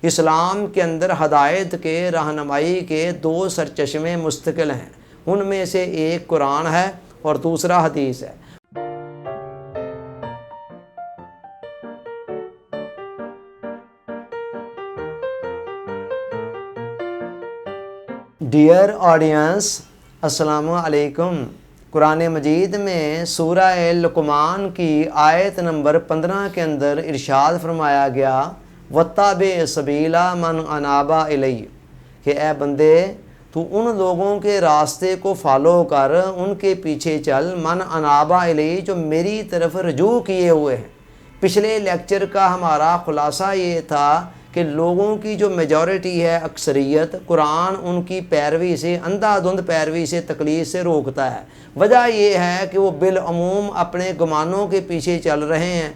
اسلام کے اندر ہدایت کے رہنمائی کے دو سرچشمے مستقل ہیں، ان میں سے ایک قرآن ہے اور دوسرا حدیث ہے۔ ڈیئر آڈینس، السلام علیکم۔ قرآن مجید میں سورہ لقمان کی آیت نمبر 15 کے اندر ارشاد فرمایا گیا وَاتَّبِعْ سَبِیلَ مَنْ أَنَابَ إِلَیَّ، کہ اے بندے تو ان لوگوں کے راستے کو فالو کر، ان کے پیچھے چل، من انابا الیہ، جو میری طرف رجوع کیے ہوئے ہیں۔ پچھلے لیکچر کا ہمارا خلاصہ یہ تھا کہ لوگوں کی جو میجورٹی ہے، اکثریت، قرآن ان کی پیروی سے، اندھا دھند پیروی سے، تقلید سے روکتا ہے۔ وجہ یہ ہے کہ وہ بالعموم اپنے گمانوں کے پیچھے چل رہے ہیں،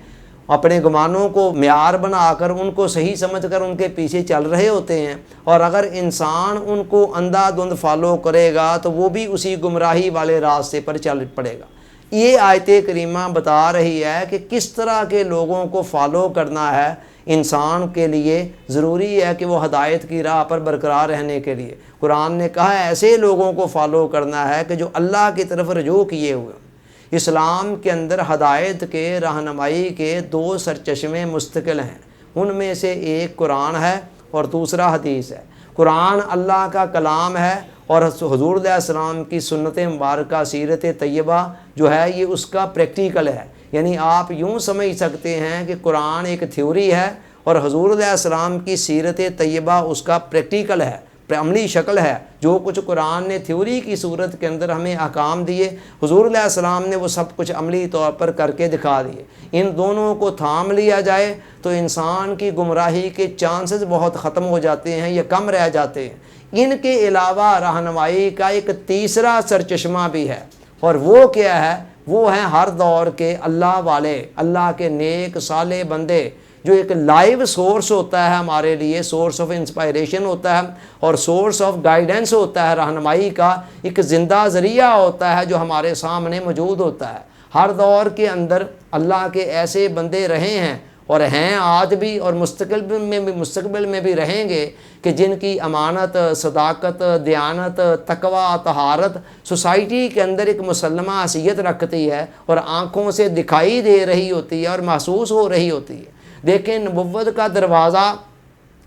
اپنے گمانوں کو معیار بنا کر، ان کو صحیح سمجھ کر ان کے پیچھے چل رہے ہوتے ہیں، اور اگر انسان ان کو اندھا دھند فالو کرے گا تو وہ بھی اسی گمراہی والے راستے پر چل پڑے گا۔ یہ آیت کریمہ بتا رہی ہے کہ کس طرح کے لوگوں کو فالو کرنا ہے۔ انسان کے لیے ضروری ہے کہ وہ ہدایت کی راہ پر برقرار رہنے کے لیے قرآن نے کہا ہے ایسے لوگوں کو فالو کرنا ہے کہ جو اللہ کی طرف رجوع کیے ہوئے ہیں۔ اسلام کے اندر ہدایت کے رہنمائی کے دو سرچشمے مستقل ہیں، ان میں سے ایک قرآن ہے اور دوسرا حدیث ہے۔ قرآن اللہ کا کلام ہے اور حضور علیہ السلام کی سنت مبارکہ، سیرت طیبہ جو ہے یہ اس کا پریکٹیکل ہے۔ یعنی آپ یوں سمجھ سکتے ہیں کہ قرآن ایک تھیوری ہے اور حضور علیہ السلام کی سیرت طیبہ اس کا پریکٹیکل ہے، عملی شکل ہے۔ جو کچھ قرآن نے تھیوری کی صورت کے اندر ہمیں احکام دیے، حضور علیہ السلام نے وہ سب کچھ عملی طور پر کر کے دکھا دیے۔ ان دونوں کو تھام لیا جائے تو انسان کی گمراہی کے چانسز بہت ختم ہو جاتے ہیں یا کم رہ جاتے ہیں۔ ان کے علاوہ رہنمائی کا ایک تیسرا سرچشمہ بھی ہے، اور وہ کیا ہے؟ وہ ہیں ہر دور کے اللہ والے، اللہ کے نیک صالح بندے، جو ایک لائیو سورس ہوتا ہے ہمارے لیے، سورس آف انسپائریشن ہوتا ہے اور سورس آف گائیڈنس ہوتا ہے، رہنمائی کا ایک زندہ ذریعہ ہوتا ہے جو ہمارے سامنے موجود ہوتا ہے۔ ہر دور کے اندر اللہ کے ایسے بندے رہے ہیں اور ہیں آج بھی، اور مستقبل میں بھی رہیں گے، کہ جن کی امانت، صداقت، دیانت، تقوی، طہارت سوسائٹی کے اندر ایک مسلمہ حیثیت رکھتی ہے اور آنکھوں سے دکھائی دے رہی ہوتی ہے اور محسوس ہو رہی ہوتی ہے۔ دیکھیں، نبوت کا دروازہ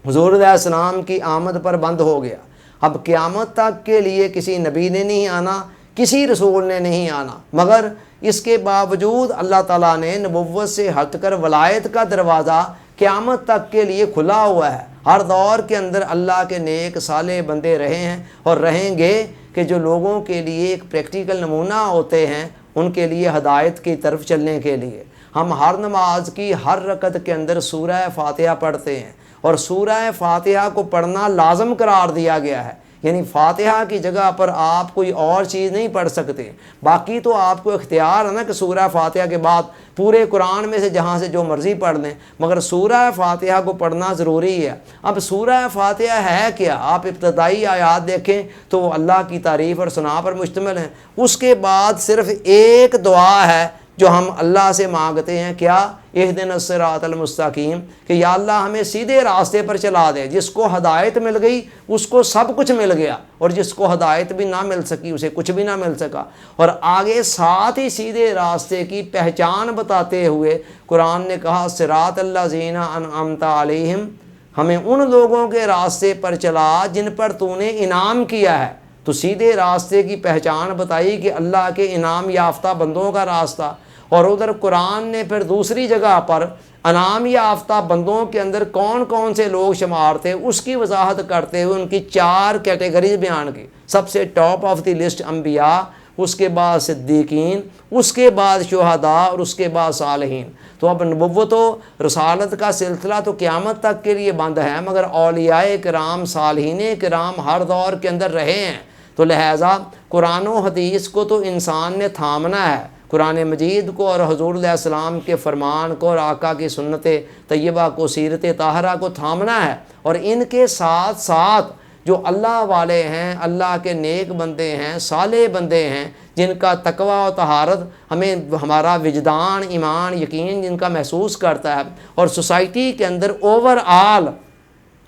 حضور علیہ السلام کی آمد پر بند ہو گیا۔ اب قیامت تک کے لیے کسی نبی نے نہیں آنا، کسی رسول نے نہیں آنا، مگر اس کے باوجود اللہ تعالیٰ نے نبوت سے ہٹ کر ولایت کا دروازہ قیامت تک کے لیے کھلا ہوا ہے۔ ہر دور کے اندر اللہ کے نیک صالح بندے رہے ہیں اور رہیں گے، کہ جو لوگوں کے لیے ایک پریکٹیکل نمونہ ہوتے ہیں، ان کے لیے ہدایت کی طرف چلنے کے لیے۔ ہم ہر نماز کی ہر رکعت کے اندر سورہ فاتحہ پڑھتے ہیں، اور سورہ فاتحہ کو پڑھنا لازم قرار دیا گیا ہے۔ یعنی فاتحہ کی جگہ پر آپ کوئی اور چیز نہیں پڑھ سکتے۔ باقی تو آپ کو اختیار ہے نا کہ سورہ فاتحہ کے بعد پورے قرآن میں سے جہاں سے جو مرضی پڑھ لیں، مگر سورہ فاتحہ کو پڑھنا ضروری ہے۔ اب سورہ فاتحہ ہے کیا؟ آپ ابتدائی آیات دیکھیں تو وہ اللہ کی تعریف اور ثنا پر مشتمل ہیں۔ اس کے بعد صرف ایک دعا ہے جو ہم اللہ سے مانگتے ہیں، کیا؟ اہدنا الصراط المستقیم، کہ یا اللہ ہمیں سیدھے راستے پر چلا دے۔ جس کو ہدایت مل گئی اس کو سب کچھ مل گیا، اور جس کو ہدایت بھی نہ مل سکی اسے کچھ بھی نہ مل سکا۔ اور آگے ساتھ ہی سیدھے راستے کی پہچان بتاتے ہوئے قرآن نے کہا صراط الذین انعمت علیہم، ہمیں ان لوگوں کے راستے پر چلا جن پر تو نے انعام کیا ہے۔ تو سیدھے راستے کی پہچان بتائی کہ اللہ کے انعام یافتہ بندوں کا راستہ، اور ادھر قرآن نے پھر دوسری جگہ پر انعام یافتہ بندوں کے اندر کون کون سے لوگ شمار تھے اس کی وضاحت کرتے ہوئے ان کی 4 کیٹیگریز بیان کی۔ سب سے ٹاپ آف دی لسٹ انبیاء، اس کے بعد صدیقین، اس کے بعد شہداء، اور اس کے بعد صالحین۔ تو اب نبوت و رسالت کا سلسلہ تو قیامت تک کے لیے بند ہے، مگر اولیاء کرام، صالحین کرام ہر دور کے اندر رہے ہیں۔ تو لہٰذا قرآن و حدیث کو تو انسان نے تھامنا ہے، قرآن مجید کو اور حضور علیہ السلام کے فرمان کو اور آقا کی سنت طیبہ کو، سیرت طاہرہ کو تھامنا ہے، اور ان کے ساتھ ساتھ جو اللہ والے ہیں، اللہ کے نیک بندے ہیں، صالح بندے ہیں، جن کا تقوی و طہارت ہمیں ہمارا وجدان، ایمان، یقین جن کا محسوس کرتا ہے، اور سوسائٹی کے اندر اوور آل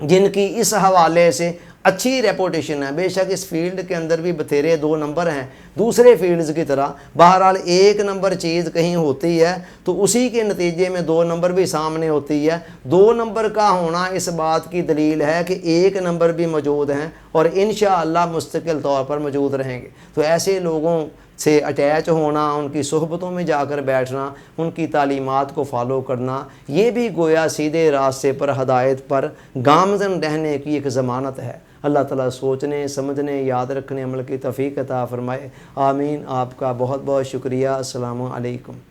جن کی اس حوالے سے اچھی ریپوٹیشن ہے۔ بے شک اس فیلڈ کے اندر بھی بتھیرے 2 نمبر ہیں دوسرے فیلڈز کی طرح، بہرحال 1 نمبر چیز کہیں ہوتی ہے تو اسی کے نتیجے میں 2 نمبر بھی سامنے ہوتی ہے۔ 2 نمبر کا ہونا اس بات کی دلیل ہے کہ 1 نمبر بھی موجود ہیں اور انشاءاللہ مستقل طور پر موجود رہیں گے۔ تو ایسے لوگوں سے اٹیچ ہونا، ان کی صحبتوں میں جا کر بیٹھنا، ان کی تعلیمات کو فالو کرنا، یہ بھی گویا سیدھے راستے پر، ہدایت پر گامزن رہنے کی ایک ضمانت ہے۔ اللہ تعالیٰ سوچنے، سمجھنے، یاد رکھنے، عمل کی توفیق عطا فرمائے۔ آمین۔ آپ کا بہت بہت شکریہ۔ السلام علیکم۔